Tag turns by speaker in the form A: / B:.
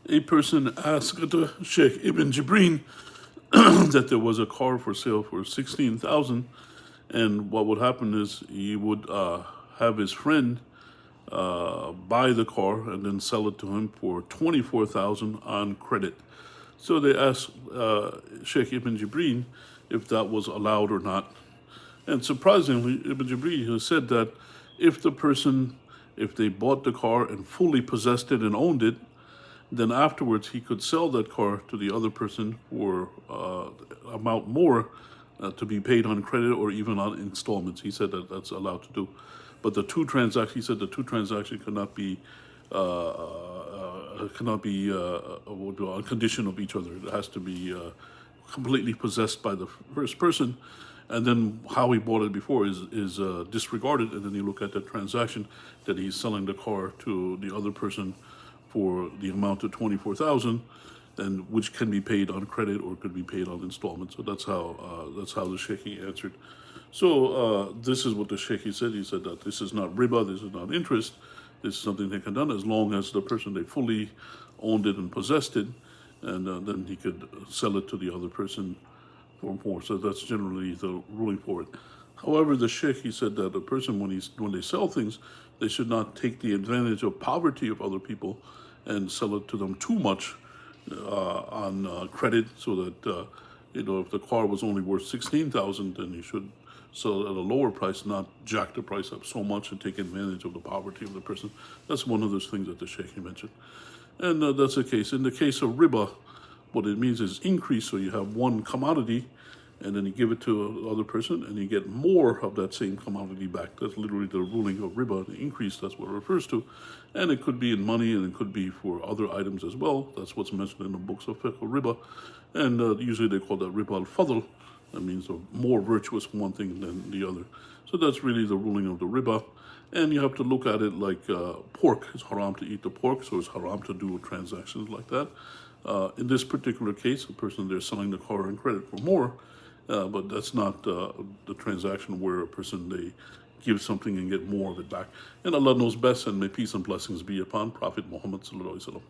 A: A person asked Sheikh Ibn Jibreen that there was a car for sale for 16,000, and what would happen is he would have his friend buy the car and then sell it to him for 24,000 on credit. So they asked Sheikh Ibn Jibreen if that was allowed or not. And surprisingly, Ibn Jibreen has said that if they bought the car and fully possessed it and owned it, then afterwards he could sell that car to the other person for amount more to be paid on credit or even on installments. He said that that's allowed to do. But he said the two transactions cannot be on condition of each other. It has to be completely possessed by the first person, and then how he bought it before is disregarded, and then you look at the transaction that he's selling the car to the other person for the amount of 24,000, and which can be paid on credit or could be paid on installments. So that's how the Sheikh answered. So this is what the Sheikh said. He said that this is not ribaa, this is not interest. This is something they can done as long as the person they fully owned it and possessed it, and then he could sell it to the other person for more. So that's generally the ruling for it. However, the Sheikh, he said that a person, when they sell things, they should not take the advantage of poverty of other people and sell it to them too much on credit, so that if the car was only worth 16,000, then you should sell it at a lower price, not jack the price up so much and take advantage of the poverty of the person. That's one of those things that the Sheikh mentioned. And that's the case. In the case of ribaa, what it means is increase. So you have one commodity, and then you give it to the other person, and you get more of that same commodity back. That's literally the ruling of ribaa, the increase, that's what it refers to. And it could be in money, and it could be for other items as well. That's what's mentioned in the books of fiqh of ribaa. And usually they call that ribaa al-fadl. That means more virtuous one thing than the other. So that's really the ruling of the ribaa. And you have to look at it like pork. It's haram to eat the pork, so it's haram to do transactions like that. In this particular case, the person they're selling the car on credit for more, but that's not the transaction where a person, they give something and get more of it back. And Allah knows best, and may peace and blessings be upon Prophet Muhammad sallallahu alaihi wasallam.